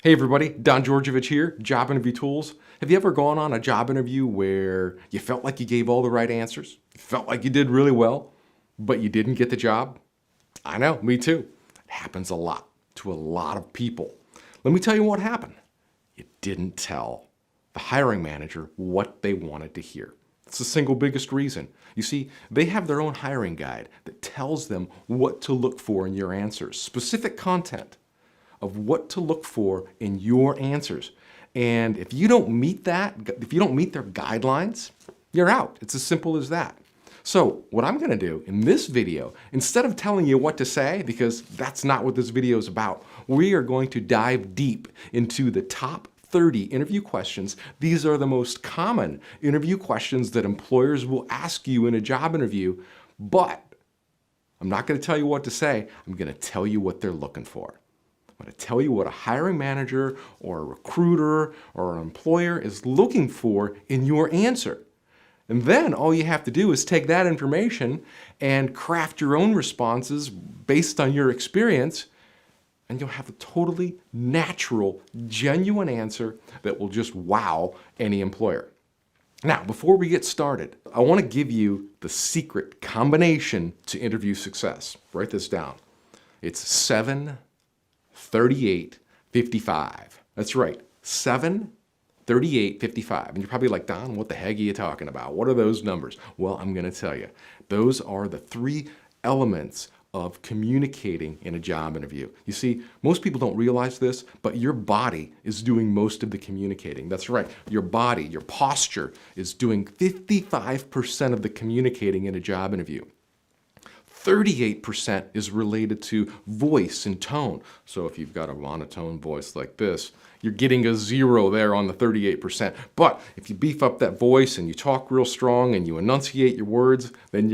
Hey everybody, Don Georgievich here, Job Interview Tools. Have you ever gone on a job interview where you felt like you gave all the right answers, you felt like you did really well, but you didn't get the job? I know, me too. It happens a lot to a lot of people. Let me tell you what happened. You didn't tell the hiring manager what they wanted to hear. It's the single biggest reason. You see, they have their own hiring guide that tells them what to look for in your answers, specific content of what to look for in your answers. And if you don't meet that, if you don't meet their guidelines, you're out. It's as simple as that. So what I'm gonna do in this video, instead of telling you what to say, because that's not what this video is about, we are going to dive deep into the top 30 interview questions. These are the most common interview questions that employers will ask you in a job interview, but I'm not gonna tell you what to say, I'm gonna tell you what they're looking for. I'm going to tell you what a hiring manager or a recruiter or an employer is looking for in your answer. And then all you have to do is take that information and craft your own responses based on your experience, and you'll have a totally natural, genuine answer that will just wow any employer. Now, before we get started, I want to give you the secret combination to interview success. Write this down. It's 7, 38, 55. That's right, 7, 38, 55. And you're probably like, Don, what the heck are you talking about? What are those numbers? Well, I'm going to tell you. Those are the 3 elements of communicating in a job interview. You see, most people don't realize this, but your body is doing most of the communicating. That's right, your body, your posture is doing 55% of the communicating in a job interview. 38% is related to voice and tone. So if you've got a monotone voice like this, you're getting a 0 there on the 38%. But if you beef up that voice and you talk real strong and you enunciate your words, then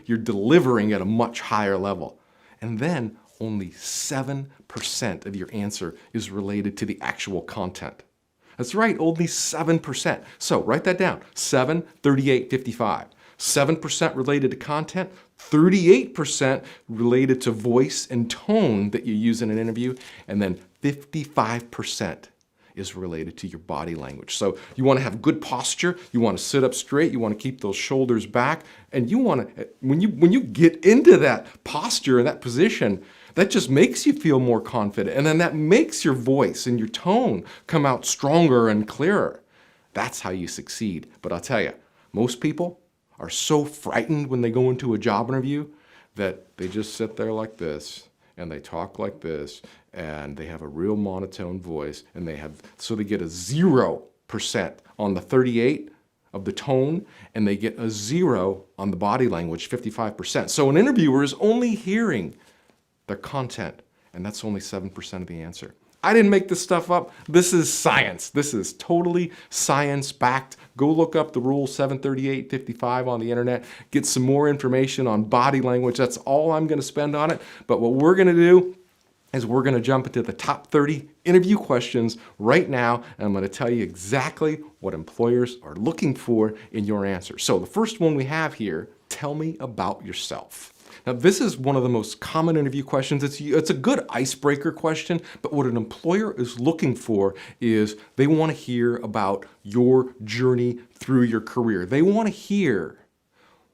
you're delivering at a much higher level. And then only 7% of your answer is related to the actual content. That's right, only 7%. So write that down, 7, 38, 55. 7% related to content, 38% related to voice and tone that you use in an interview, and then 55% is related to your body language. So you want to have good posture, you want to sit up straight, you want to keep those shoulders back, and you want to, when you get into that posture and that position, that just makes you feel more confident, and then that makes your voice and your tone come out stronger and clearer. That's how you succeed. But I'll tell you, most people are so frightened when they go into a job interview that they just sit there like this and they talk like this and they have a real monotone voice and they get a 0% on the 38 of the tone and they get a 0 on the body language, 55%. So an interviewer is only hearing their content, and that's only 7% of the answer. I didn't make this stuff up. This is science. This is totally science-backed. Go look up the rule 73855 on the internet. Get some more information on body language. That's all I'm going to spend on it. But what we're going to do is we're going to jump into the top 30 interview questions right now, and I'm going to tell you exactly what employers are looking for in your answer. So the first one we have here, tell me about yourself. Now, this is one of the most common interview questions. It's a good icebreaker question, but what an employer is looking for is they want to hear about your journey through your career. They want to hear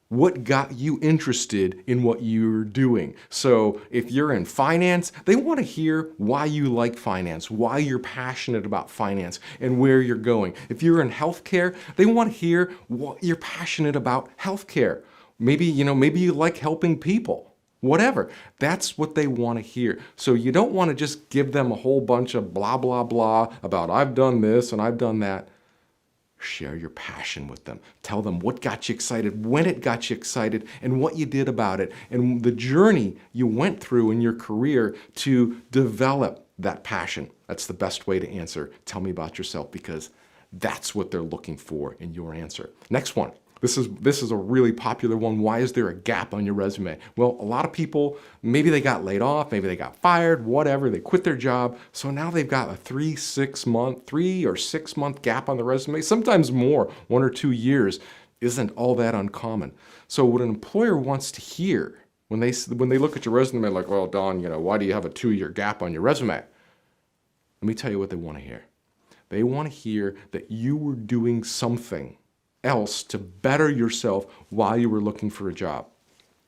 what got you interested in what you're doing. So if you're in finance, they want to hear why you like finance, why you're passionate about finance, and where you're going. If you're in healthcare, they want to hear what you're passionate about healthcare. Maybe you like helping people, whatever. That's what they want to hear. So you don't want to just give them a whole bunch of blah, blah, blah about I've done this and I've done that. Share your passion with them. Tell them what got you excited, when it got you excited, and what you did about it, and the journey you went through in your career to develop that passion. That's the best way to answer. Tell me about yourself, because that's what they're looking for in your answer. Next one. This is a really popular one. Why is there a gap on your resume? Well, a lot of people, maybe they got laid off, maybe they got fired, whatever, they quit their job. So now they've got a 3 or 6 month gap on the resume, sometimes more, 1 or 2 years isn't all that uncommon. So what an employer wants to hear when they look at your resume, like, well, Don, why do you have a 2-year gap on your resume? Let me tell you what they want to hear. They want to hear that you were doing something else to better yourself while you were looking for a job.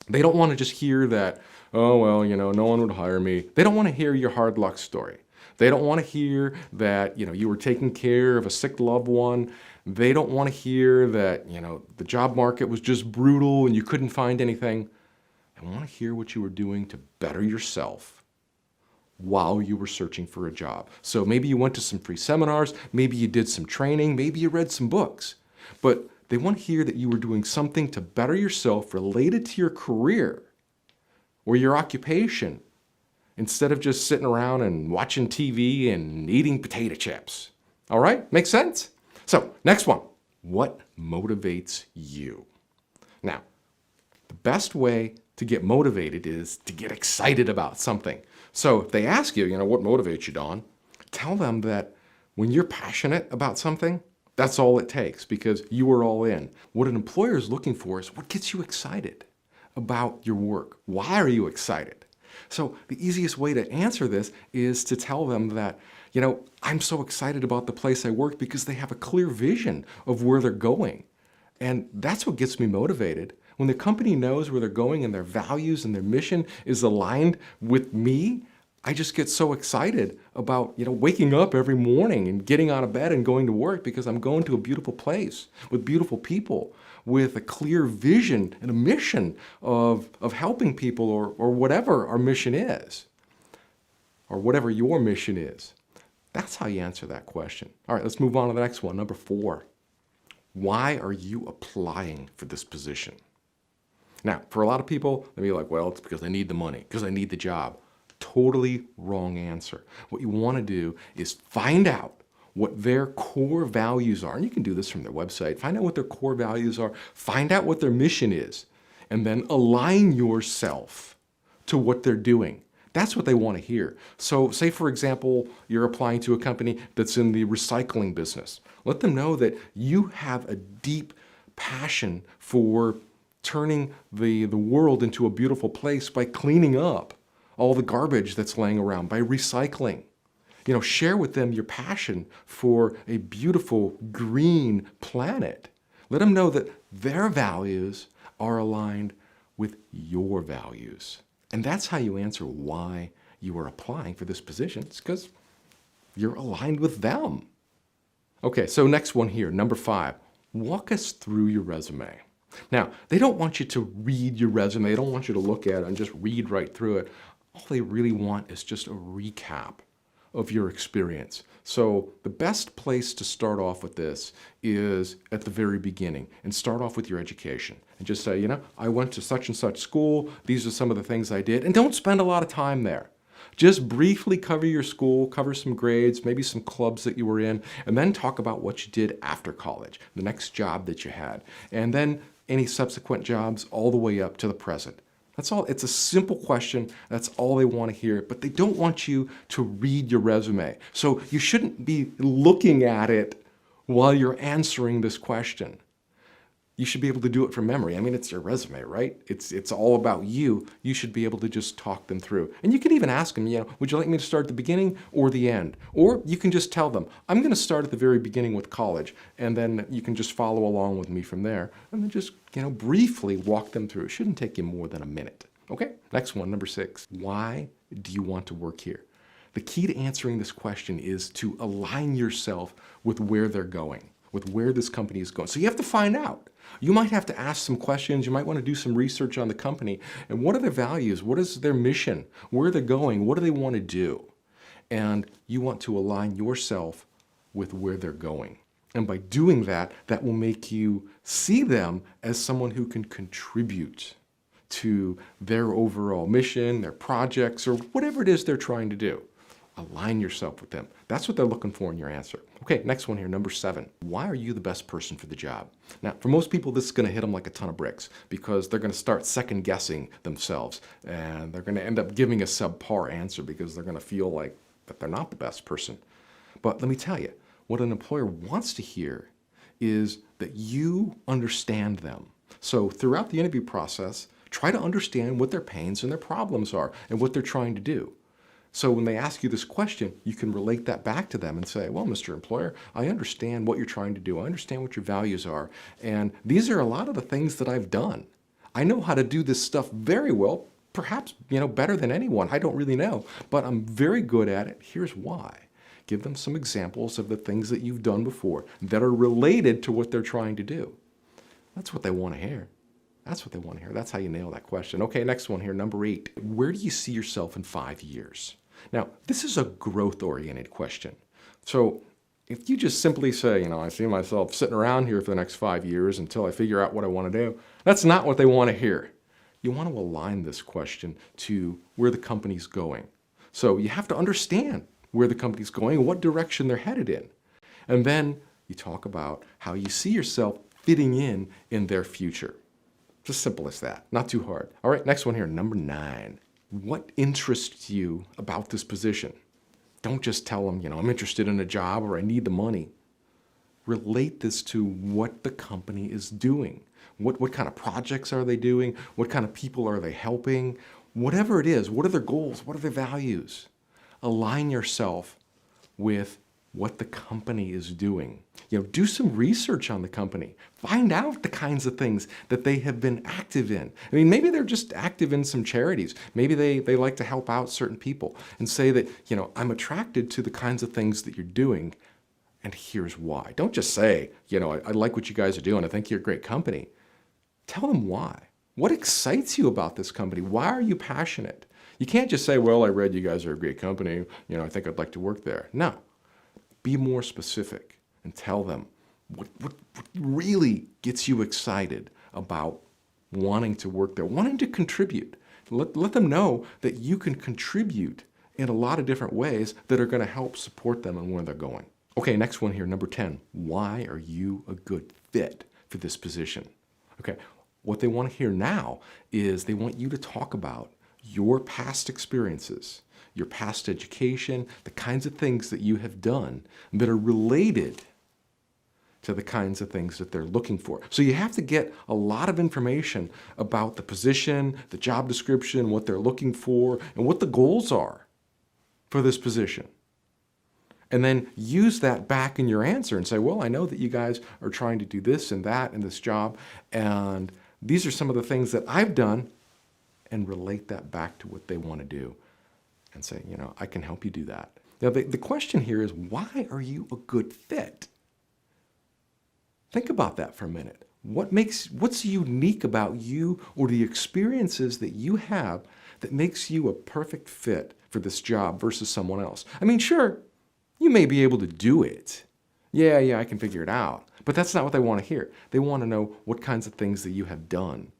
They don't want to just hear that, oh, well, no one would hire me. They don't want to hear your hard luck story. They don't want to hear that, you were taking care of a sick loved one. They don't want to hear that, the job market was just brutal and you couldn't find anything. They want to hear what you were doing to better yourself while you were searching for a job. So maybe you went to some free seminars, maybe you did some training, maybe you read some books, but they want to hear that you were doing something to better yourself related to your career or your occupation instead of just sitting around and watching TV and eating potato chips. All right? Makes sense? So, next one. What motivates you? Now, the best way to get motivated is to get excited about something. So if they ask you, what motivates you, Don? Tell them that when you're passionate about something, that's all it takes because you are all in. What an employer is looking for is what gets you excited about your work. Why are you excited? So the easiest way to answer this is to tell them that, I'm so excited about the place I work because they have a clear vision of where they're going. And that's what gets me motivated. When the company knows where they're going and their values and their mission is aligned with me, I just get so excited about, waking up every morning and getting out of bed and going to work because I'm going to a beautiful place with beautiful people with a clear vision and a mission of helping people or whatever our mission is or whatever your mission is. That's how you answer that question. All right, let's move on to the next one. Number 4. Why are you applying for this position? Now, for a lot of people, they'll be like, well, it's because I need the money, because I need the job. Totally wrong answer. What you want to do is find out what their core values are. And you can do this from their website. Find out what their core values are. Find out what their mission is. And then align yourself to what they're doing. That's what they want to hear. So say, for example, you're applying to a company that's in the recycling business. Let them know that you have a deep passion for turning the world into a beautiful place by cleaning up all the garbage that's laying around, by recycling. Share with them your passion for a beautiful green planet. Let them know that their values are aligned with your values. And that's how you answer why you are applying for this position. It's because you're aligned with them. Okay, so next one here, number 5. Walk us through your resume. Now, they don't want you to read your resume. They don't want you to look at it and just read right through it. All they really want is just a recap of your experience. So the best place to start off with this is at the very beginning and start off with your education and just say, I went to such and such school. These are some of the things I did. And don't spend a lot of time there. Just briefly cover your school, cover some grades, maybe some clubs that you were in, and then talk about what you did after college, the next job that you had, and then any subsequent jobs all the way up to the present. That's all. It's a simple question. That's all they want to hear. But they don't want you to read your resume. So you shouldn't be looking at it while you're answering this question. You should be able to do it from memory. I mean, it's your resume, right? It's all about you. You should be able to just talk them through. And you can even ask them, would you like me to start at the beginning or the end? Or you can just tell them, I'm going to start at the very beginning with college, and then you can just follow along with me from there, and then just, briefly walk them through. It shouldn't take you more than a minute. Okay, next one, number 6. Why do you want to work here? The key to answering this question is to align yourself with where they're going, with where this company is going. So you have to find out. You might have to ask some questions. You might want to do some research on the company. And what are their values? What is their mission? Where they're going? What do they want to do? And you want to align yourself with where they're going. And by doing that, that will make you see them as someone who can contribute to their overall mission, their projects, or whatever it is they're trying to do. Align yourself with them. That's what they're looking for in your answer. Okay, next one here, number 7. Why are you the best person for the job? Now, for most people, this is going to hit them like a ton of bricks because they're going to start second guessing themselves and they're going to end up giving a subpar answer because they're going to feel like that they're not the best person. But let me tell you, what an employer wants to hear is that you understand them. So throughout the interview process, try to understand what their pains and their problems are and what they're trying to do. So when they ask you this question, you can relate that back to them and say, well, Mr. Employer, I understand what you're trying to do. I understand what your values are. And these are a lot of the things that I've done. I know how to do this stuff very well, perhaps, better than anyone. I don't really know, but I'm very good at it. Here's why. Give them some examples of the things that you've done before that are related to what they're trying to do. That's what they want to hear. That's what they want to hear. That's how you nail that question. Okay, next one here, number 8. Where do you see yourself in 5 years? Now, this is a growth-oriented question. So if you just simply say, I see myself sitting around here for the next 5 years until I figure out what I want to do, that's not what they want to hear. You want to align this question to where the company's going. So you have to understand where the company's going and what direction they're headed in. And then you talk about how you see yourself fitting in their future. It's as simple as that, not too hard. All right, next one here, number 9. What interests you about this position? Don't just tell them, I'm interested in a job or I need the money. Relate this to what the company is doing. What kind of projects are they doing? What kind of people are they helping? Whatever it is, what are their goals? What are their values? Align yourself with what the company is doing. Do some research on the company. Find out the kinds of things that they have been active in. Maybe they're just active in some charities. Maybe they like to help out certain people and say that, I'm attracted to the kinds of things that you're doing, and here's why. Don't just say, I like what you guys are doing. I think you're a great company. Tell them why. What excites you about this company? Why are you passionate? You can't just say, well, I read you guys are a great company. I think I'd like to work there. No. Be more specific and tell them what really gets you excited about wanting to work there, wanting to contribute. Let them know that you can contribute in a lot of different ways that are going to help support them and where they're going. Okay, next one here, number 10. Why are you a good fit for this position? Okay, what they want to hear now is they want you to talk about your past experiences, your past education, the kinds of things that you have done that are related to the kinds of things that they're looking for. So you have to get a lot of information about the position, the job description, what they're looking for, and what the goals are for this position. And then use that back in your answer and say, well, I know that you guys are trying to do this and that in this job, and these are some of the things that I've done, and relate that back to what they want to do and say, I can help you do that. Now, the question here is, why are you a good fit? Think about that for a minute. What's unique about you or the experiences that you have that makes you a perfect fit for this job versus someone else? Sure, you may be able to do it. Yeah, I can figure it out. But that's not what they want to hear. They want to know what kinds of things that you have done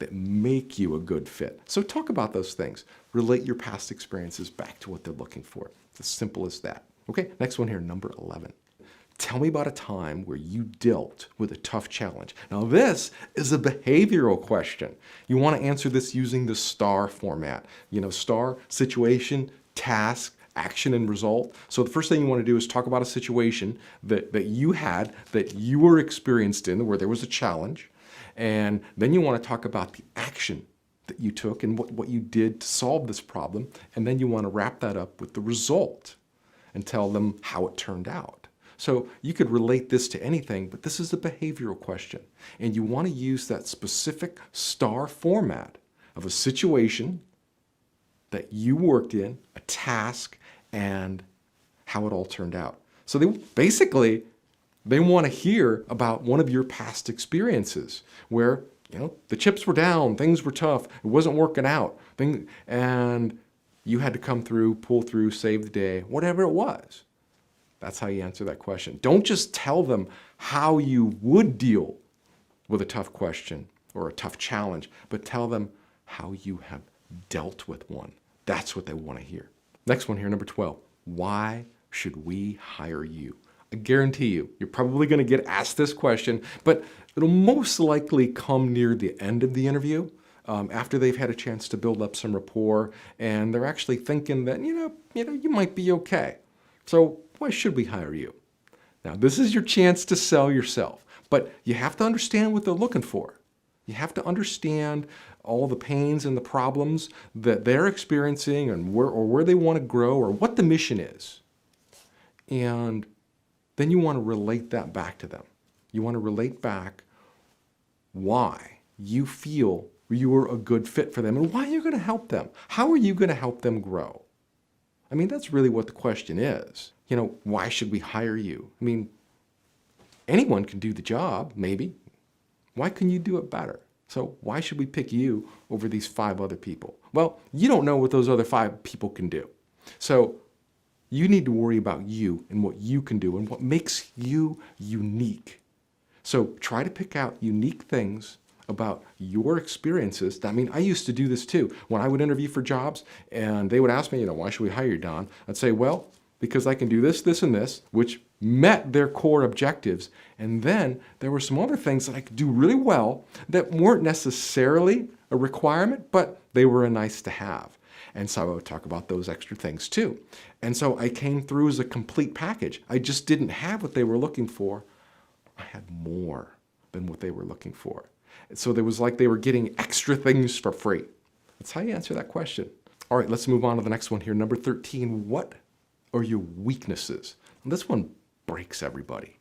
that make you a good fit. So talk about those things. Relate your past experiences back to what they're looking for. It's as simple as that. Okay, next one here, number 11. Tell me about a time where you dealt with a tough challenge. Now this is a behavioral question. You want to answer this using the STAR format. STAR, situation, task, action, and result. So the first thing you want to do is talk about a situation that you had, that you were experienced in, where there was a challenge. And then you want to talk about the action that you took and what you did to solve this problem. And then you want to wrap that up with the result and tell them how it turned out. So you could relate this to anything, but this is a behavioral question. And you want to use that specific STAR format of a situation that you worked in, a task, and how it all turned out. So they want to hear about one of your past experiences where, the chips were down, things were tough, it wasn't working out, and you had to come through, pull through, save the day, whatever it was. That's how you answer that question. Don't just tell them how you would deal with a tough question or a tough challenge, but tell them how you have dealt with one. That's what they want to hear. Next one here, number 12. Why should we hire you? I guarantee you're probably going to get asked this question, but it'll most likely come near the end of the interview, after they've had a chance to build up some rapport, and they're actually thinking that, you might be okay. So why should we hire you? Now, this is your chance to sell yourself, but you have to understand what they're looking for. You have to understand all the pains and the problems that they're experiencing and where they want to grow or what the mission is. And then you want to relate that back to them. You want to relate back why you feel you are a good fit for them and why you're going to help them. How are you going to help them grow? I mean, that's really what the question is. Why should we hire you? I mean, anyone can do the job, maybe. Why couldn't you do it better? So why should we pick you over these 5 other people? Well, you don't know what those other 5 people can do. So you need to worry about you and what you can do and what makes you unique. So try to pick out unique things about your experiences. I mean, I used to do this too. When I would interview for jobs and they would ask me, why should we hire you, Don? I'd say, well, because I can do this, this, and this, which met their core objectives. And then there were some other things that I could do really well that weren't necessarily a requirement, but they were a nice to have. And so I would talk about those extra things too. And so I came through as a complete package. I just didn't have what they were looking for. I had more than what they were looking for. So there was like they were getting extra things for free. That's how you answer that question. All right, let's move on to the next one here. Number 13, what are your weaknesses? And this one breaks everybody.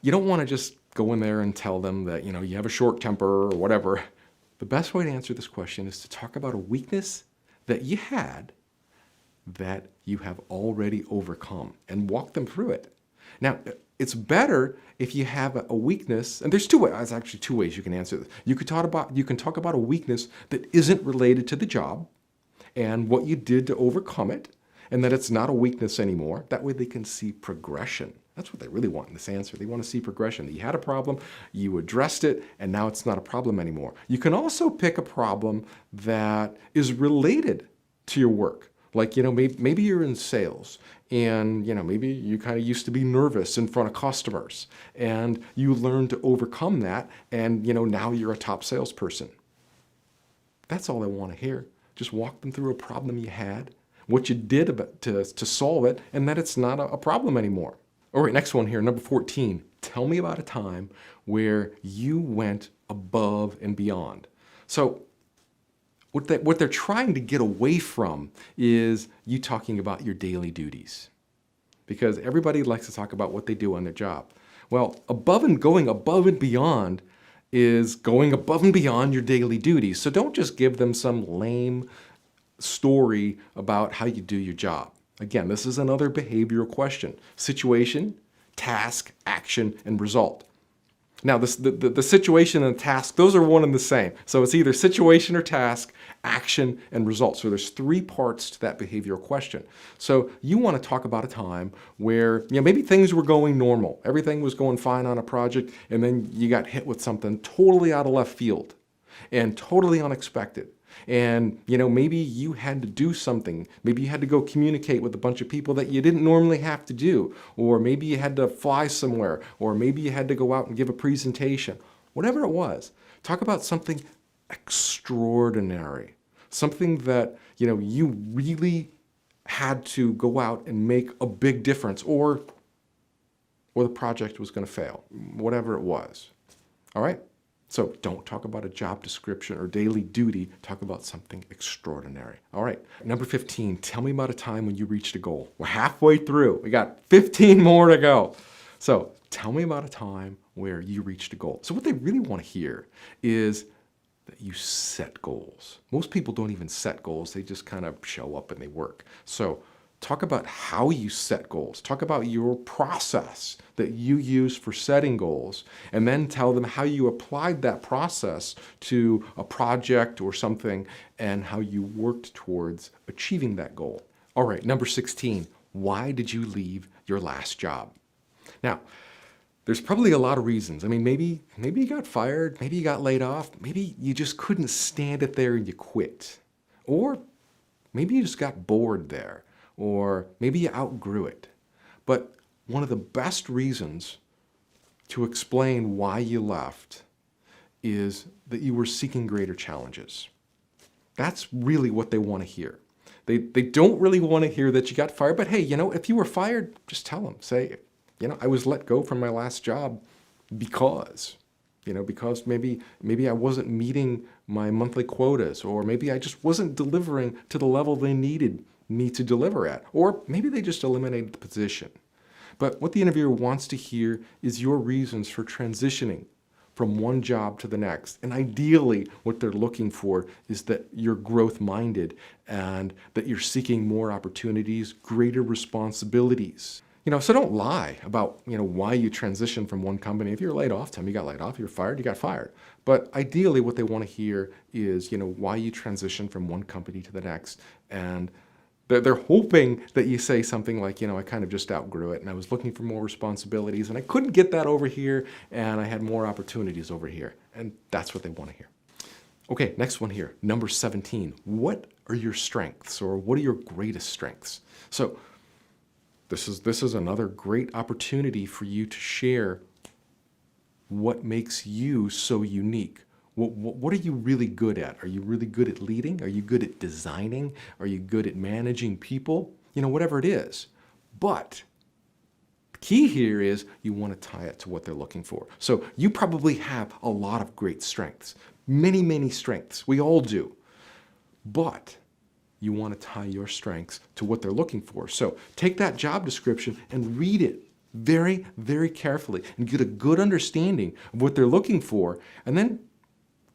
You don't want to just go in there and tell them that, you have a short temper or whatever. The best way to answer this question is to talk about a weakness that you had that you have already overcome and walk them through it. Now, it's better if you have a weakness, and there's actually two ways you can answer this. You can talk about a weakness that isn't related to the job and what you did to overcome it, and that it's not a weakness anymore. That way they can see progression. That's what they really want in this answer. They want to see progression. That you had a problem, you addressed it, and now it's not a problem anymore. You can also pick a problem that is related to your work. Like, maybe you're in sales and, maybe you kind of used to be nervous in front of customers and you learned to overcome that and, now you're a top salesperson. That's all I want to hear. Just walk them through a problem you had, what you did to solve it, and that it's not a problem anymore. All right, next one here, number 14. Tell me about a time where you went above and beyond. So what they're trying to get away from is you talking about your daily duties. Because everybody likes to talk about what they do on their job. Well, going above and beyond is going above and beyond your daily duties. So don't just give them some lame story about how you do your job. Again, this is another behavioral question. Situation, task, action, and result. Now, the situation and the task, those are one and the same. So it's either situation or task, action, and result. So there's 3 parts to that behavioral question. So you want to talk about a time where maybe things were going normal. Everything was going fine on a project, and then you got hit with something totally out of left field and totally unexpected. And, maybe you had to do something. Maybe you had to go communicate with a bunch of people that you didn't normally have to do. Or maybe you had to fly somewhere. Or maybe you had to go out and give a presentation. Whatever it was, talk about something extraordinary. Something that, you really had to go out and make a big difference. Or the project was going to fail. Whatever it was. All right? So don't talk about a job description or daily duty. Talk about something extraordinary. All right, number 15, tell me about a time when you reached a goal. We're halfway through. We got 15 more to go. So tell me about a time where you reached a goal. So what they really want to hear is that you set goals. Most people don't even set goals. They just kind of show up and they work. So talk about how you set goals. Talk about your process that you use for setting goals, and then tell them how you applied that process to a project or something and how you worked towards achieving that goal. All right, number 16, why did you leave your last job? Now, there's probably a lot of reasons. I mean, maybe you got fired, maybe you got laid off, maybe you just couldn't stand it there and you quit. Or maybe you just got bored there. Or maybe you outgrew it. But one of the best reasons to explain why you left is that you were seeking greater challenges. That's really what they want to hear. They don't really want to hear that you got fired, but hey, if you were fired, just tell them. Say, I was let go from my last job because. because maybe I wasn't meeting my monthly quotas, or maybe I just wasn't delivering to the level they needed me to deliver at, or maybe they just eliminated the position. But what the interviewer wants to hear is your reasons for transitioning from one job to the next. And ideally, what they're looking for is that you're growth-minded and that you're seeking more opportunities, greater responsibilities. So don't lie about, why you transitioned from one company. If you're laid off, tell me you got laid off. If you're fired, you got fired. But ideally, what they want to hear is, why you transitioned from one company to the next. And they're hoping that you say something like, I kind of just outgrew it and I was looking for more responsibilities and I couldn't get that over here and I had more opportunities over here. And that's what they want to hear. Okay, next one here, number 17. What are your strengths, or what are your greatest strengths? So this is another great opportunity for you to share what makes you so unique. What are you really good at? Are you really good at leading? Are you good at designing? Are you good at managing people? Whatever it is. But the key here is you want to tie it to what they're looking for. So you probably have a lot of great strengths. Many, many strengths. We all do. But you want to tie your strengths to what they're looking for. So take that job description and read it very, very carefully and get a good understanding of what they're looking for, and then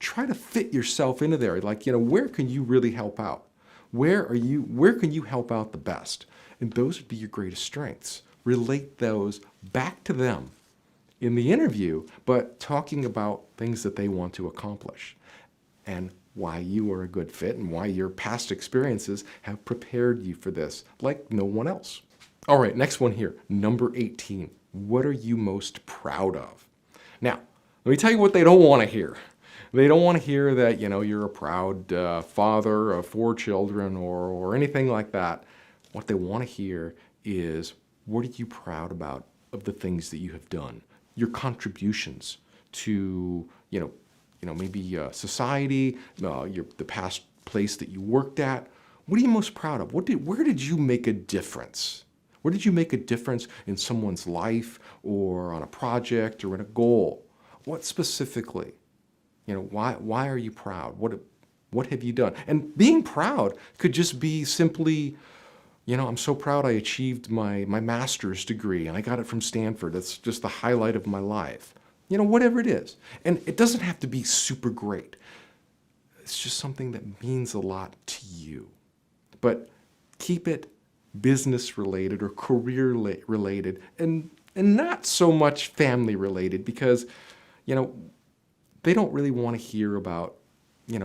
try to fit yourself into there. Like, where can you really help out? Where can you help out the best? And those would be your greatest strengths. Relate those back to them in the interview, but talking about things that they want to accomplish and why you are a good fit and why your past experiences have prepared you for this like no one else. All right, next one here, number 18. What are you most proud of? Now, let me tell you what they don't want to hear. They don't want to hear that, you're a proud father of 4 children or anything like that. What they want to hear is, what are you proud about of the things that you have done? Your contributions to, maybe society, the past place that you worked at. What are you most proud of? Where did you make a difference? Where did you make a difference in someone's life or on a project or in a goal? What specifically? Why are you proud? What have you done? And being proud could just be simply, I'm so proud I achieved my master's degree and I got it from Stanford. That's just the highlight of my life. Whatever it is. And it doesn't have to be super great. It's just something that means a lot to you. But keep it business related or career related and not so much family related, because, they don't really want to hear about,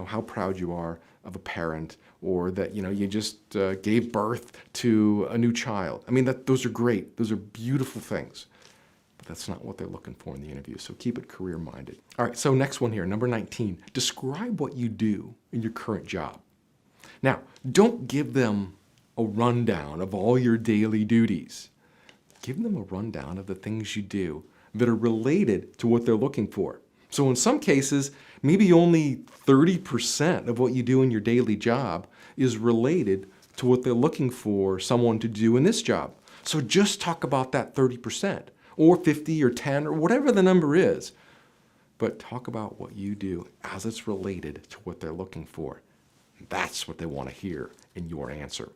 how proud you are of a parent, or that, you just gave birth to a new child. I mean, those are great. Those are beautiful things. But that's not what they're looking for in the interview. So keep it career-minded. All right, so next one here, number 19. Describe what you do in your current job. Now, don't give them a rundown of all your daily duties. Give them a rundown of the things you do that are related to what they're looking for. So in some cases, maybe only 30% of what you do in your daily job is related to what they're looking for someone to do in this job. So just talk about that 30%, or 50 or 10 or whatever the number is. But talk about what you do as it's related to what they're looking for. That's what they want to hear in your answer.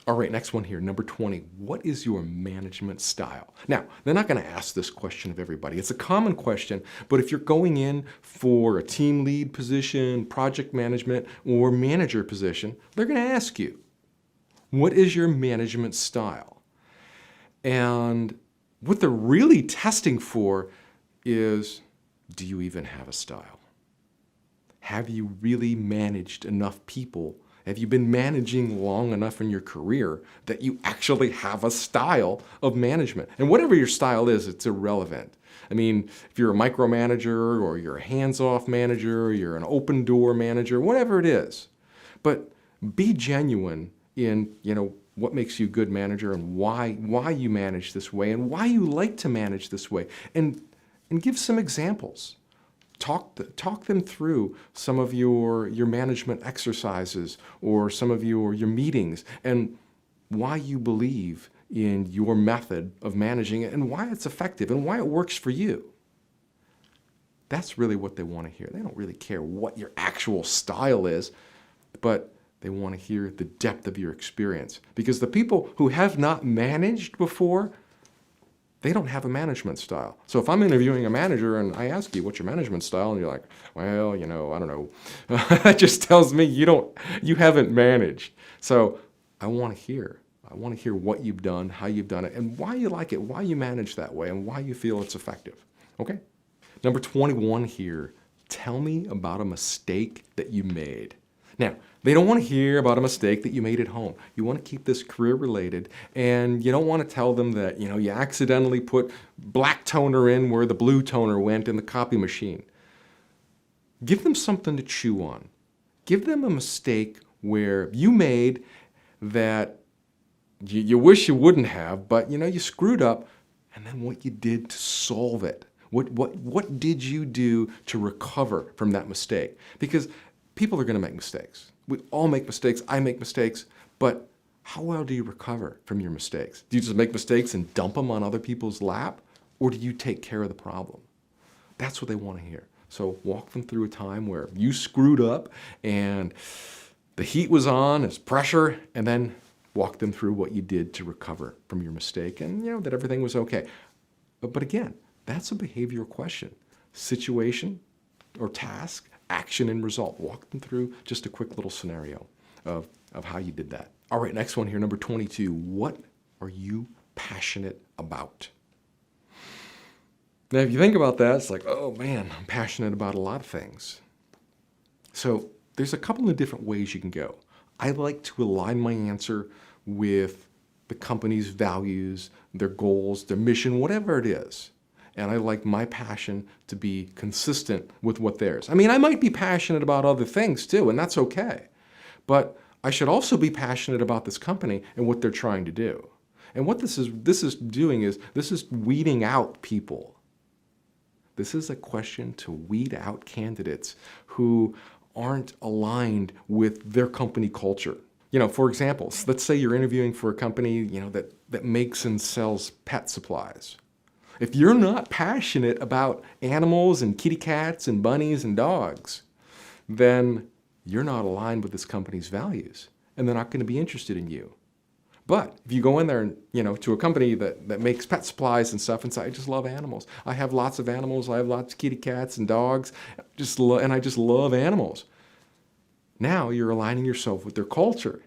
All right, next one here, number 20. What is your management style? Now, they're not going to ask this question of everybody. It's a common question, but if you're going in for a team lead position, project management, or manager position, they're going to ask you, what is your management style? And what they're really testing for is, do you even have a style? Have you really managed enough people? Have you been managing long enough in your career that you actually have a style of management? And whatever your style is, it's irrelevant. I mean, if you're a micromanager or you're a hands-off manager, or you're an open door manager, whatever it is. But be genuine in, what makes you a good manager and why you manage this way and why you like to manage this way. And give some examples. Talk them through some of your management exercises or some of your meetings and why you believe in your method of managing it and why it's effective and why it works for you. That's really what they want to hear. They don't really care what your actual style is, but they want to hear the depth of your experience. Because the people who have not managed before, they don't have a management style. So if I'm interviewing a manager and I ask you, what's your management style? And you're like, well, I don't know. That just tells me you haven't managed. So I want to hear what you've done, how you've done it, and why you like it, why you manage that way, and why you feel it's effective. Okay? Number 21 here, tell me about a mistake that you made. Now, they don't want to hear about a mistake that you made at home. You want to keep this career related, and you don't want to tell them that, you accidentally put black toner in where the blue toner went in the copy machine. Give them something to chew on. Give them a mistake where you made that you wish you wouldn't have, but you screwed up, and then what you did to solve it. What did you do to recover from that mistake? Because people are going to make mistakes. We all make mistakes. I make mistakes. But how well do you recover from your mistakes? Do you just make mistakes and dump them on other people's lap? Or do you take care of the problem? That's what they want to hear. So walk them through a time where you screwed up and the heat was on, there's pressure, and then walk them through what you did to recover from your mistake and that everything was okay. But again, that's a behavioral question. Situation or task, action and result. Walk them through just a quick little scenario of how you did that. All right, next one here, number 22. What are you passionate about? Now, if you think about that, it's like, oh man, I'm passionate about a lot of things. So there's a couple of different ways you can go. I like to align my answer with the company's values, their goals, their mission, whatever it is. And I like my passion to be consistent with what theirs. I mean, I might be passionate about other things too, and that's okay. But I should also be passionate about this company and what they're trying to do. And what this is doing is this is weeding out people. This is a question to weed out candidates who aren't aligned with their company culture. For example, let's say you're interviewing for a company, that makes and sells pet supplies. If you're not passionate about animals and kitty cats and bunnies and dogs, then you're not aligned with this company's values, and they're not going to be interested in you. But if you go in there and, to a company that makes pet supplies and stuff and say, I just love animals. I have lots of animals. I have lots of kitty cats and dogs, and I just love animals. Now you're aligning yourself with their culture.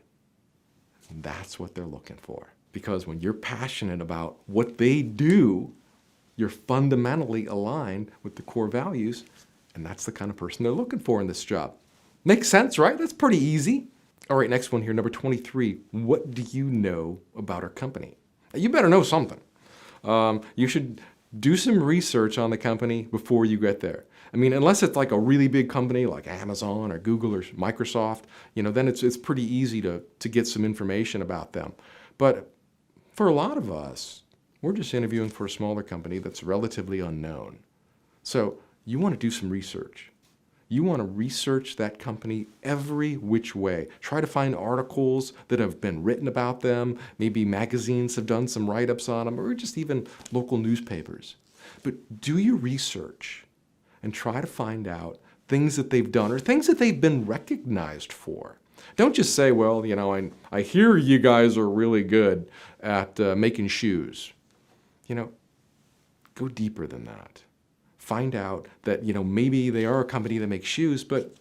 That's what they're looking for. Because when you're passionate about what they do, you're fundamentally aligned with the core values, and that's the kind of person they're looking for in this job. Makes sense, right? That's pretty easy. All right, next one here, number 23. What do you know about our company? You better know something. You should do some research on the company before you get there. I mean, unless it's like a really big company like Amazon or Google or Microsoft, then it's pretty easy to get some information about them. But for a lot of us, we're just interviewing for a smaller company that's relatively unknown. So you want to do some research. You want to research that company every which way. Try to find articles that have been written about them. Maybe magazines have done some write-ups on them, or just even local newspapers. But do your research and try to find out things that they've done or things that they've been recognized for. Don't just say, well, I hear you guys are really good at making shoes. Go deeper than that. Find out that, maybe they are a company that makes shoes, but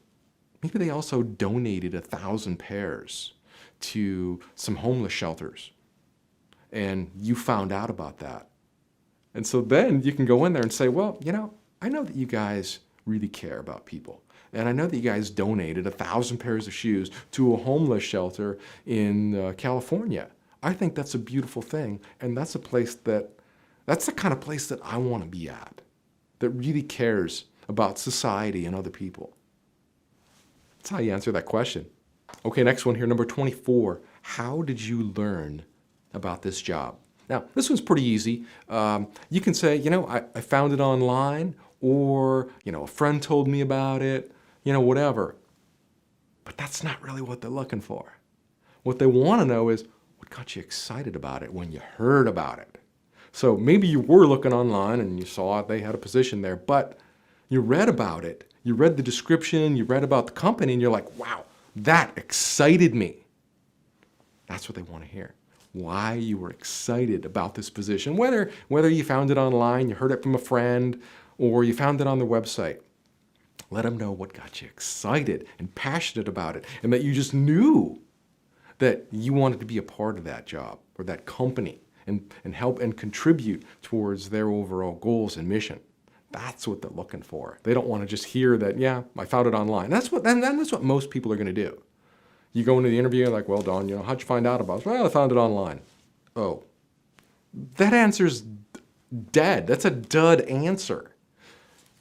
maybe they also donated 1,000 pairs to some homeless shelters. And you found out about that. And so then you can go in there and say, well, I know that you guys really care about people. And I know that you guys donated 1,000 pairs of shoes to a homeless shelter in California. I think that's a beautiful thing. And that's the kind of place that I want to be at, that really cares about society and other people. That's how you answer that question. Okay, next one here, number 24. How did you learn about this job? Now, this one's pretty easy. You can say, I found it online, or, a friend told me about it, whatever. But that's not really what they're looking for. What they want to know is, what got you excited about it when you heard about it? So maybe you were looking online and you saw they had a position there, but You read about it, you read the description, you read about the company, and you're like, wow, that excited me. That's what they want to hear. Why you were excited about this position, whether you found it online, you heard it from a friend, or you found it on their website. Let them know what got you excited and passionate about it, and that you just knew that you wanted to be a part of that job or that company and help and contribute towards their overall goals and mission. That's what they're looking for. They don't want to just hear that, yeah, I found it online. That's what most people are going to do. You go into the interview and like, well, Don, how'd you find out about it? Well, I found it online. Oh, that answer's dead. That's a dud answer.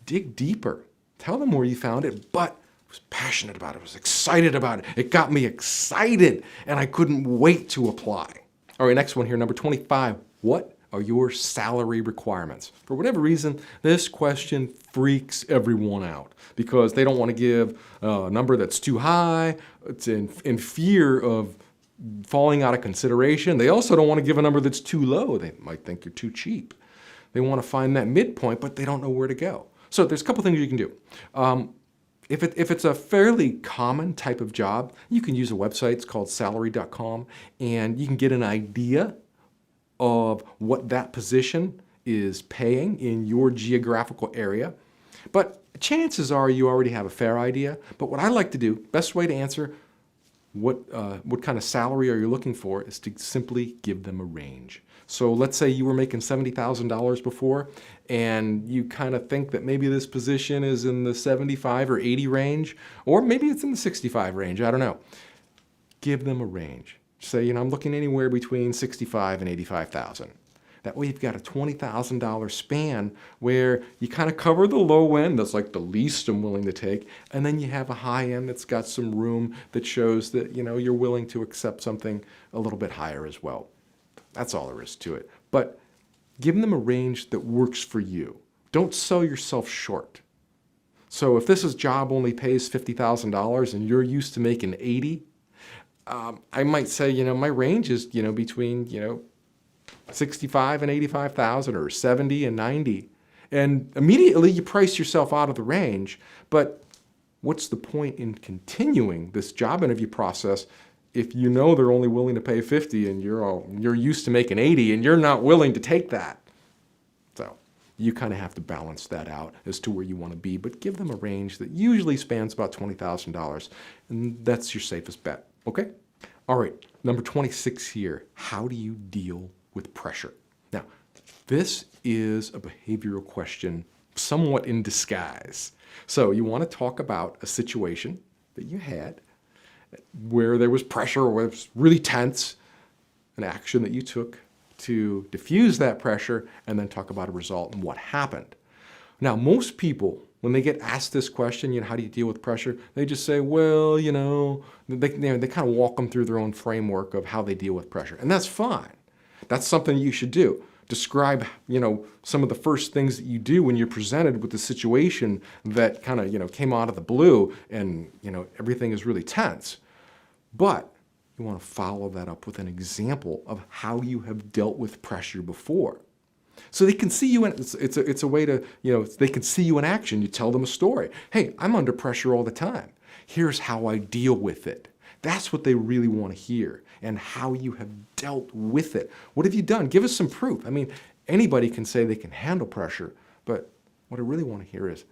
Dig deeper. Tell them where you found it, but I was passionate about it. I was excited about it. It got me excited, and I couldn't wait to apply. All right, next one here, number 25. What are your salary requirements? For whatever reason, this question freaks everyone out because they don't want to give a number that's too high. It's in fear of falling out of consideration. They also don't want to give a number that's too low. They might think you're too cheap. They want to find that midpoint, but they don't know where to go. So there's a couple things you can do. If it's a fairly common type of job, you can use a website. It's called salary.com, and you can get an idea of what that position is paying in your geographical area. But chances are you already have a fair idea. But what I like to do, best way to answer what kind of salary are you looking for, is to simply give them a range. So let's say you were making $70,000 before, and you kind of think that maybe this position is in the 75 or 80 range, or maybe it's in the 65 range, I don't know. Give them a range. Say, I'm looking anywhere between 65 and 85,000. That way you've got a $20,000 span where you kind of cover the low end, that's like the least I'm willing to take, and then you have a high end that's got some room that shows that, you're willing to accept something a little bit higher as well. That's all there is to it. But give them a range that works for you. Don't sell yourself short. So if this job only pays $50,000 and you're used to making 80, I might say, my range is, between, 65 and 85,000 or 70 and 90. And immediately you price yourself out of the range. But what's the point in continuing this job interview process if they're only willing to pay 50 and you're used to making 80 and you're not willing to take that? So you kind of have to balance that out as to where you want to be, but give them a range that usually spans about $20,000, and that's your safest bet. Okay? All right, number 26 here. How do you deal with pressure? Now, this is a behavioral question somewhat in disguise. So you want to talk about a situation that you had where there was pressure or it was really tense, an action that you took to diffuse that pressure, and then talk about a result and what happened. Now, most people, when they get asked this question, how do you deal with pressure? They just say, well, they kind of walk them through their own framework of how they deal with pressure. And that's fine. That's something you should do. Describe, some of the first things that you do when you're presented with a situation that kind of, came out of the blue and, everything is really tense. But you want to follow that up with an example of how you have dealt with pressure before. So they can see you in, it's a way to, they can see you in action. You tell them a story. Hey, I'm under pressure all the time. Here's how I deal with it. That's what they really want to hear, and how you have dealt with it. What have you done? Give us some proof. I mean, anybody can say they can handle pressure, but what I really want to hear is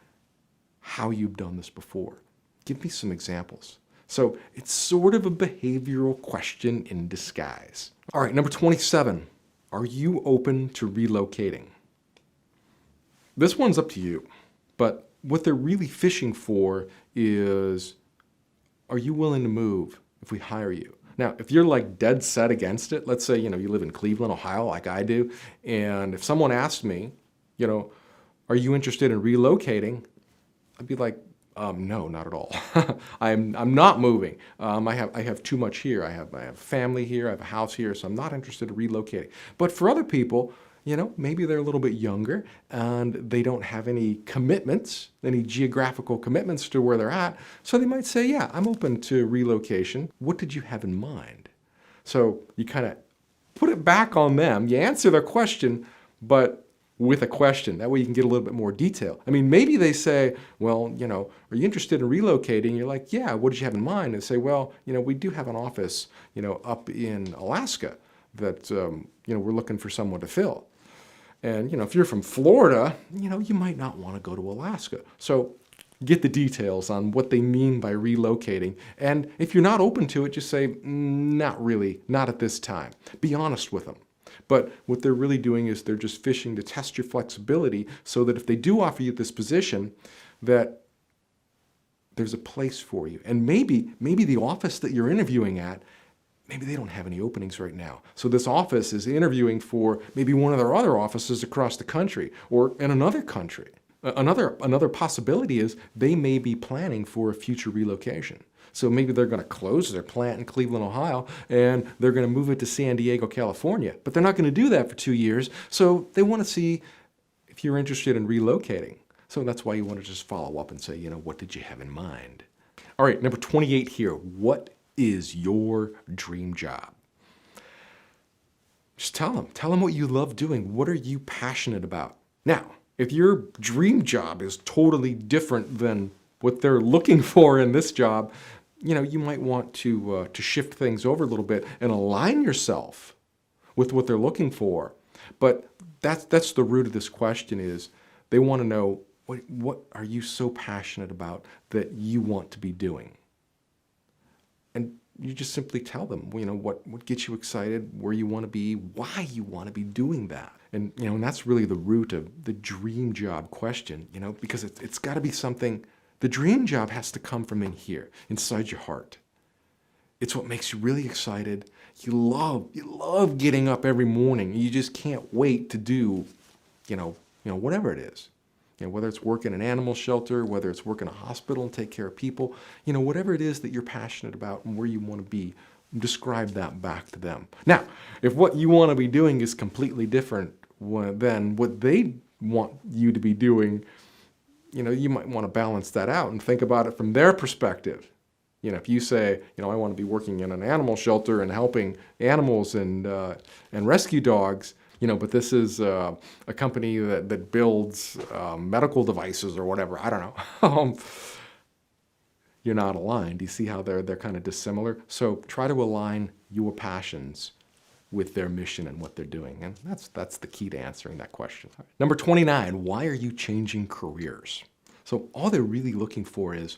how you've done this before. Give me some examples. So it's sort of a behavioral question in disguise. All right, number 27. Are you open to relocating? This one's up to you, but what they're really fishing for is, are you willing to move if we hire you? Now, if you're like dead set against it, let's say, you live in Cleveland, Ohio, like I do, and if someone asked me, are you interested in relocating? I'd be like, no, not at all. I'm not moving. I have too much here. I have family here. I have a house here, so I'm not interested in relocating. But for other people, maybe they're a little bit younger and they don't have any commitments, any geographical commitments to where they're at. So they might say, yeah, I'm open to relocation. What did you have in mind? So you kind of put it back on them. You answer their question, but with a question. That way you can get a little bit more detail. I mean, maybe they say, well, are you interested in relocating? You're like, yeah, what did you have in mind? And say, well, we do have an office, up in Alaska that, we're looking for someone to fill. And, if you're from Florida, you might not want to go to Alaska. So get the details on what they mean by relocating. And if you're not open to it, just say, not really, not at this time. Be honest with them. But what they're really doing is they're just fishing to test your flexibility so that if they do offer you this position, that there's a place for you. And maybe the office that you're interviewing at, maybe they don't have any openings right now. So this office is interviewing for maybe one of their other offices across the country or in another country. Another possibility is they may be planning for a future relocation. So maybe they're going to close their plant in Cleveland, Ohio, and they're going to move it to San Diego, California. But they're not going to do that for 2 years. So they want to see if you're interested in relocating. So that's why you want to just follow up and say, what did you have in mind? All right, number 28 here. What is your dream job? Just tell them what you love doing. What are you passionate about? Now, if your dream job is totally different than what they're looking for in this job, you might want to shift things over a little bit and align yourself with what they're looking for. But that's the root of this question is they want to know what are you so passionate about that you want to be doing? And you just simply tell them, what gets you excited, where you want to be, why you want to be doing that. And, and that's really the root of the dream job question, because it's got to be something. The dream job has to come from in here, inside your heart. It's what makes you really excited. You love getting up every morning. You just can't wait to do, whatever it is. Whether it's work in an animal shelter, whether it's work in a hospital and take care of people, whatever it is that you're passionate about and where you want to be, describe that back to them. Now, if what you want to be doing is completely different than what they want you to be doing, you might want to balance that out and think about it from their perspective. If you say, I want to be working in an animal shelter and helping animals and rescue dogs, but this is a company that builds medical devices or whatever, I don't know. You're not aligned. You see how they're kind of dissimilar? So try to align your passions with their mission and what they're doing. And that's the key to answering that question. Number 29, why are you changing careers? So all they're really looking for is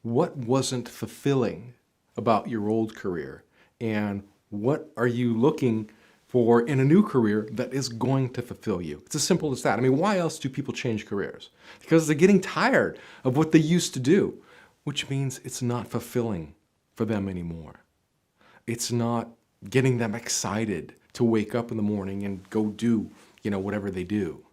what wasn't fulfilling about your old career and what are you looking for in a new career that is going to fulfill you. It's as simple as that. I mean, why else do people change careers? Because they're getting tired of what they used to do, which means it's not fulfilling for them anymore. It's not getting them excited to wake up in the morning and go do, whatever they do.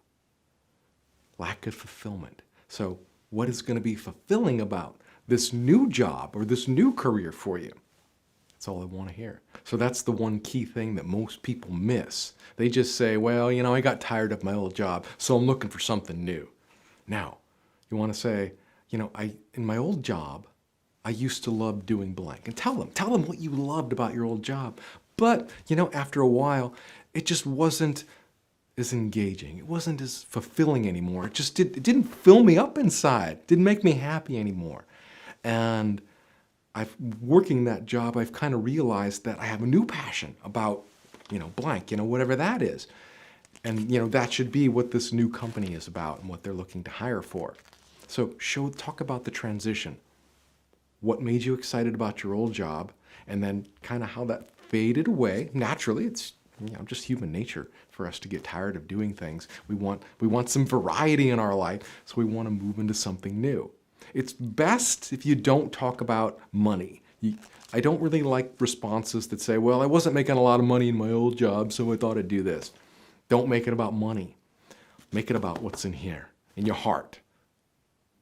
Lack of fulfillment. So what is going to be fulfilling about this new job or this new career for you? That's all I want to hear. So that's the one key thing that most people miss. They just say, well, I got tired of my old job, so I'm looking for something new. Now, you want to say, in my old job, I used to love doing blank. And tell them what you loved about your old job. But, after a while, it just wasn't as engaging. It wasn't as fulfilling anymore. It didn't fill me up inside. It didn't make me happy anymore. And working that job, I've kind of realized that I have a new passion about, blank, whatever that is. And, that should be what this new company is about and what they're looking to hire for. So talk about the transition. What made you excited about your old job, and then kind of how that faded away. Naturally, it's just human nature for us to get tired of doing things. We want some variety in our life, so we want to move into something new. It's best if you don't talk about money. I don't really like responses that say, well, I wasn't making a lot of money in my old job, so I thought I'd do this. Don't make it about money. Make it about what's in here, in your heart.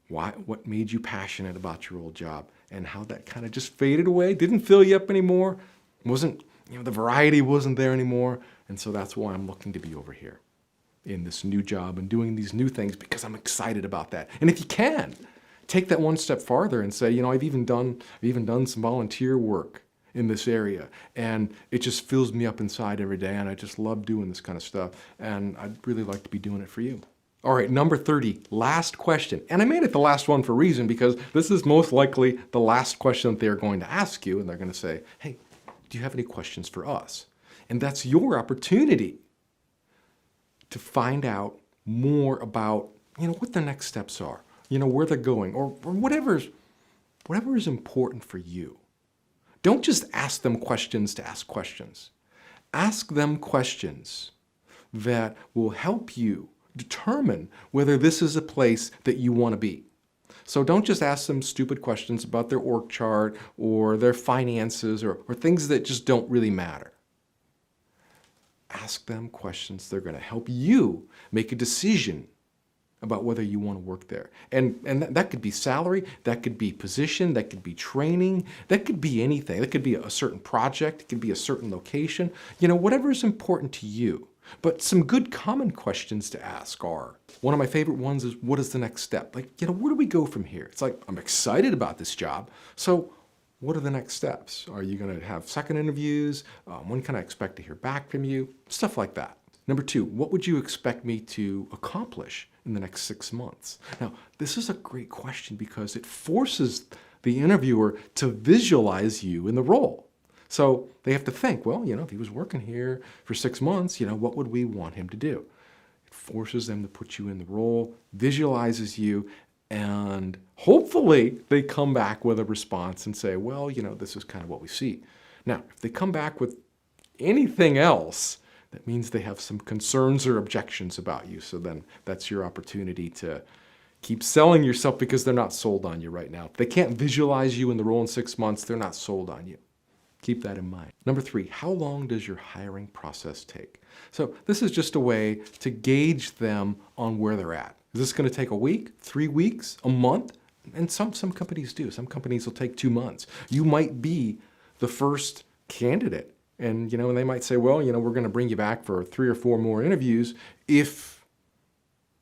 What made you passionate about your old job and how that kind of just faded away, didn't fill you up anymore, the variety wasn't there anymore. And so that's why I'm looking to be over here in this new job and doing these new things because I'm excited about that. And if you can, take that one step farther and say, I've even done some volunteer work in this area. And it just fills me up inside every day. And I just love doing this kind of stuff. And I'd really like to be doing it for you. All right, number 30, last question. And I made it the last one for a reason, because this is most likely the last question that they're going to ask you. And they're going to say, hey, do you have any questions for us? And that's your opportunity to find out more about, what the next steps are, where they're going, or whatever is important for you. Don't just ask them questions to ask questions. Ask them questions that will help you determine whether this is a place that you want to be. So don't just ask them stupid questions about their org chart or their finances or things that just don't really matter. Ask them questions that are going to help you make a decision about whether you want to work there. And that could be salary, that could be position, that could be training, that could be anything. That could be a certain project, it could be a certain location, whatever is important to you. But some good common questions to ask are, one of my favorite ones is, what is the next step? Like, where do we go from here? It's like, I'm excited about this job, so what are the next steps? Are you going to have second interviews? When can I expect to hear back from you? Stuff like that. Number 2, what would you expect me to accomplish in the next 6 months? Now, this is a great question because it forces the interviewer to visualize you in the role. So they have to think, well, if he was working here for 6 months, what would we want him to do? It forces them to put you in the role, visualizes you, and hopefully they come back with a response and say, well, this is kind of what we see. Now, if they come back with anything else, that means they have some concerns or objections about you. So then that's your opportunity to keep selling yourself because they're not sold on you right now. If they can't visualize you in the role in 6 months, they're not sold on you. Keep that in mind. Number 3, how long does your hiring process take? So this is just a way to gauge them on where they're at. Is this going to take a week, 3 weeks, a month? And some companies do. Some companies will take 2 months. You might be the first candidate. And, and they might say, well, we're going to bring you back for 3 or 4 more interviews if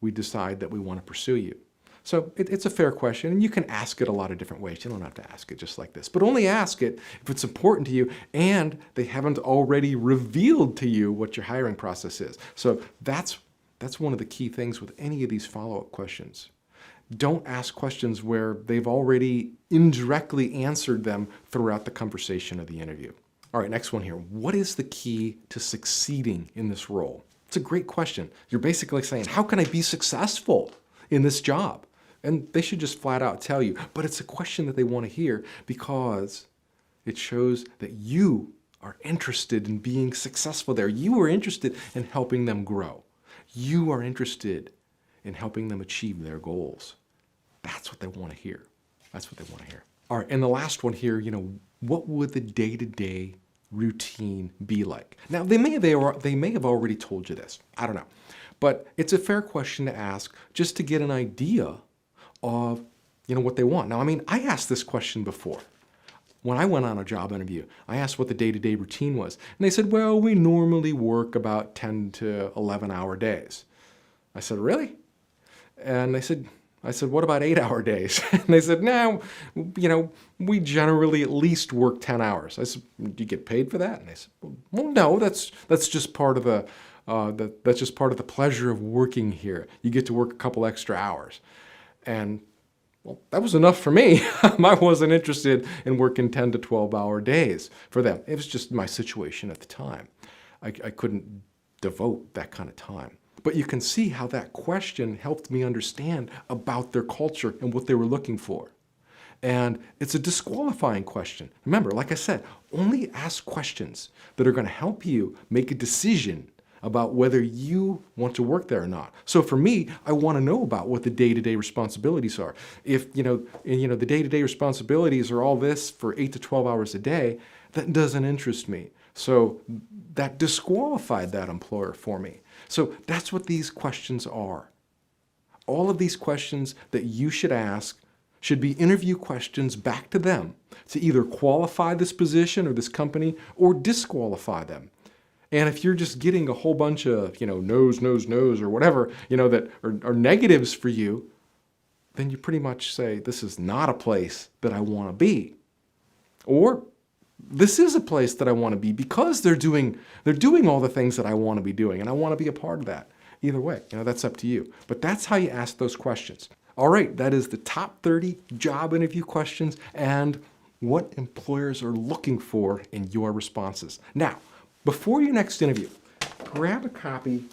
we decide that we want to pursue you. So it's a fair question, and you can ask it a lot of different ways. You don't have to ask it just like this, but only ask it if it's important to you and they haven't already revealed to you what your hiring process is. So that's one of the key things with any of these follow-up questions. Don't ask questions where they've already indirectly answered them throughout the conversation of the interview. All right, next one here. What is the key to succeeding in this role? It's a great question. You're basically saying, how can I be successful in this job? And they should just flat out tell you. But it's a question that they want to hear because it shows that you are interested in being successful there. You are interested in helping them grow. You are interested in helping them achieve their goals. That's what they want to hear. That's what they want to hear. All right, and the last one here, what would the day-to-day routine be like? Now, they may have already told you this. I don't know. But it's a fair question to ask just to get an idea of, what they want. Now, I asked this question before. When I went on a job interview, I asked what the day-to-day routine was. And they said, well, we normally work about 10 to 11-hour days. I said, really? And I said, what about 8-hour days? And they said, no, we generally at least work 10 hours. I said, do you get paid for that? And they said, well, no, that's just part of that's just part of the pleasure of working here. You get to work a couple extra hours. And well, that was enough for me. I wasn't interested in working 10 to 12-hour days for them. It was just my situation at the time. I couldn't devote that kind of time. But you can see how that question helped me understand about their culture and what they were looking for. And it's a disqualifying question. Remember, like I said, only ask questions that are going to help you make a decision about whether you want to work there or not. So for me, I want to know about what the day-to-day responsibilities are. If, the day-to-day responsibilities are all this for 8 to 12 hours a day, that doesn't interest me. So that disqualified that employer for me. So that's what these questions are. All of these questions that you should ask should be interview questions back to them to either qualify this position or this company or disqualify them. And if you're just getting a whole bunch of, no's, or whatever, that are negatives for you, then you pretty much say, this is not a place that I want to be. Or this is a place that I want to be because they're doing all the things that I want to be doing, and I want to be a part of that. Either way, that's up to you. But that's how you ask those questions. All right, that is the top 30 job interview questions and what employers are looking for in your responses. Now, before your next interview, grab a copy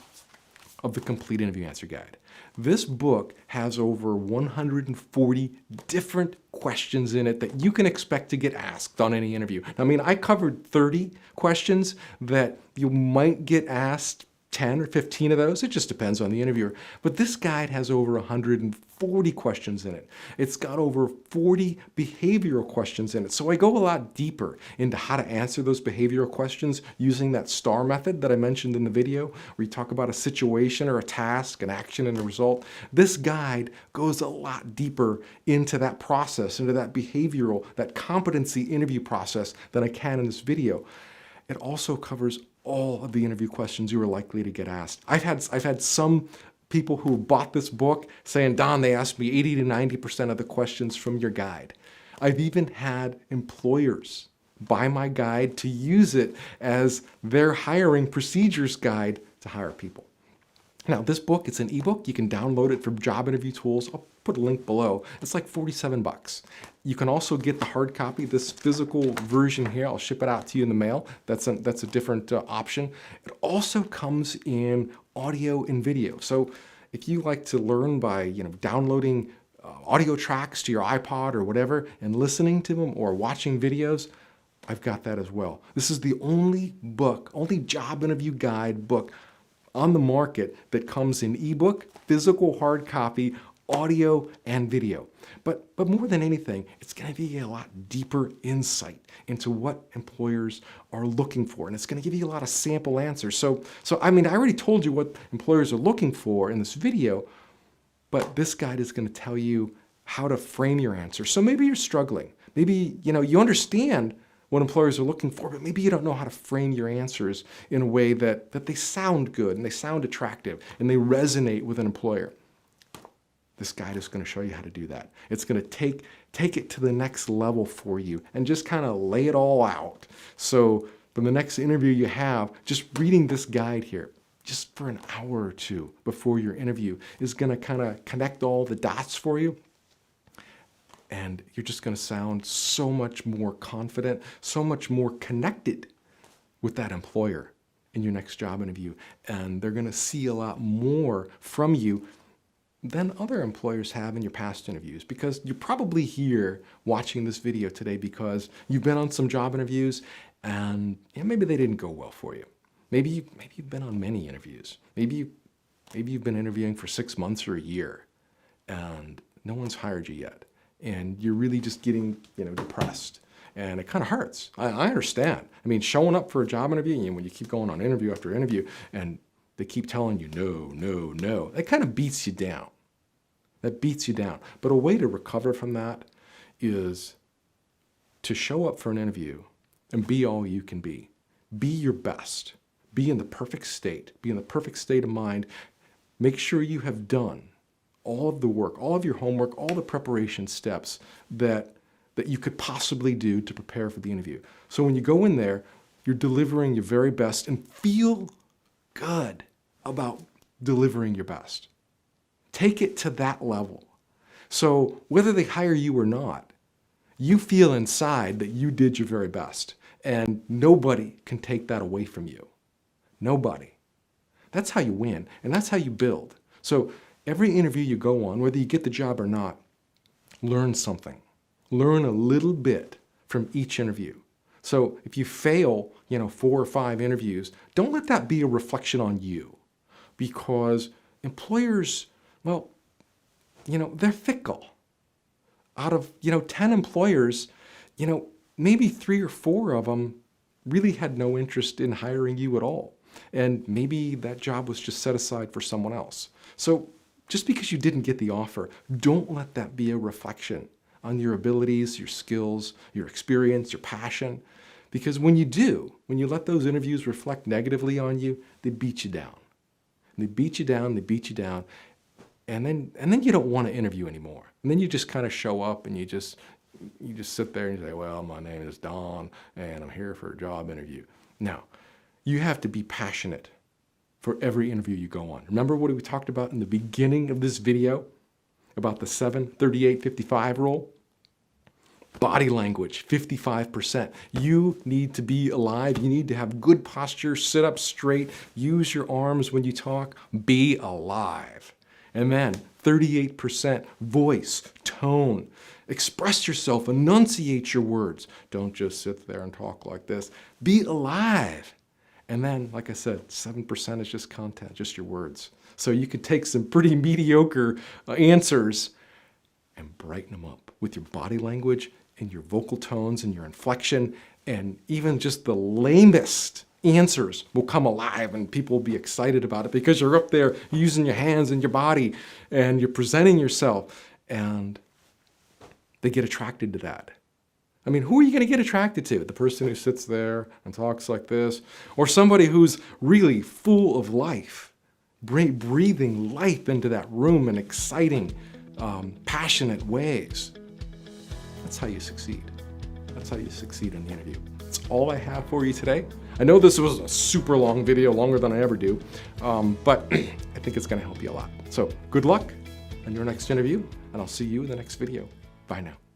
of the Complete Interview Answer Guide. This book has over 140 different questions in it that you can expect to get asked on any interview. I mean, I covered 30 questions that you might get asked 10 or 15 of those. It just depends on the interviewer. But this guide has over 140 questions in it. It's got over 40 behavioral questions in it. So I go a lot deeper into how to answer those behavioral questions using that STAR method that I mentioned in the video, where you talk about a situation or a task, an action and a result. This guide goes a lot deeper into that process, into that behavioral, that competency interview process than I can in this video. It also covers all of the interview questions you are likely to get asked. I've had some people who bought this book saying, Don, they asked me 80 to 90% of the questions from your guide. I've even had employers buy my guide to use it as their hiring procedures guide to hire people. Now, this book, it's an ebook. You can download it from Job Interview Tools. I'll put a link below. It's like $47. You can also get the hard copy, this physical version here. I'll ship it out to you in the mail. That's a different option. It also comes in audio and video. So if you like to learn by downloading audio tracks to your iPod or whatever and listening to them or watching videos, I've got that as well. This is the only job interview guide book on the market that comes in ebook, physical hard copy, audio, and video. But more than anything, it's going to give you a lot deeper insight into what employers are looking for, and it's going to give you a lot of sample answers. So I mean, I already told you what employers are looking for in this video, but this guide is going to tell you how to frame your answer. So maybe you're struggling. Maybe you understand what employers are looking for, but maybe you don't know how to frame your answers in a way that they sound good and they sound attractive and they resonate with an employer. This guide is going to show you how to do that. It's going to take it to the next level for you and just kind of lay it all out. So for the next interview you have, just reading this guide here, just for an hour or two before your interview, is going to kind of connect all the dots for you. And you're just going to sound so much more confident, so much more connected with that employer in your next job interview. And they're going to see a lot more from you than other employers have in your past interviews, because you're probably here watching this video today because you've been on some job interviews and maybe they didn't go well for you. Maybe you've been on many interviews. Maybe you've been interviewing for 6 months or a year and no one's hired you yet. And you're really just getting, depressed. And it kind of hurts. I understand. I mean, showing up for a job interview, when you keep going on interview after interview, and they keep telling you no, it kind of beats you down. That beats you down. But a way to recover from that is to show up for an interview and be all you can be. Be your best. Be in the perfect state. Be in the perfect state of mind. Make sure you have done all of the work, all of your homework, all the preparation steps that you could possibly do to prepare for the interview. So when you go in there, you're delivering your very best and feel good about delivering your best. Take it to that level. So whether they hire you or not, you feel inside that you did your very best, and nobody can take that away from you. Nobody. That's how you win, and that's how you build. So every interview you go on, whether you get the job or not, learn something. Learn a little bit from each interview. So if you fail, 4 or 5 interviews, don't let that be a reflection on you, because employers, they're fickle. Out of, 10 employers, maybe 3 or 4 of them really had no interest in hiring you at all. And maybe that job was just set aside for someone else. So just because you didn't get the offer, don't let that be a reflection on your abilities, your skills, your experience, your passion. Because when you let those interviews reflect negatively on you, they beat you down. And they beat you down, and then you don't want to interview anymore. And then you just kind of show up and you just you just sit there and you say, well, my name is Don and I'm here for a job interview. No, you have to be passionate for every interview you go on. Remember what we talked about in the beginning of this video about the 7-38-55 rule? Body language, 55%. You need to be alive. You need to have good posture, sit up straight, use your arms when you talk, be alive. And then 38% voice, tone. Express yourself, enunciate your words. Don't just sit there and talk like this. Be alive. And then, like I said, 7% is just content, just your words. So you could take some pretty mediocre answers and brighten them up with your body language and your vocal tones and your inflection, and even just the lamest answers will come alive and people will be excited about it because you're up there using your hands and your body and you're presenting yourself, and they get attracted to that. I mean, who are you going to get attracted to? The person who sits there and talks like this, or somebody who's really full of life, breathing life into that room in exciting, passionate ways? That's how you succeed. That's how you succeed in the interview. That's all I have for you today. I know this was a super long video, longer than I ever do, but I think it's going to help you a lot. So good luck on your next interview, and I'll see you in the next video. Bye now.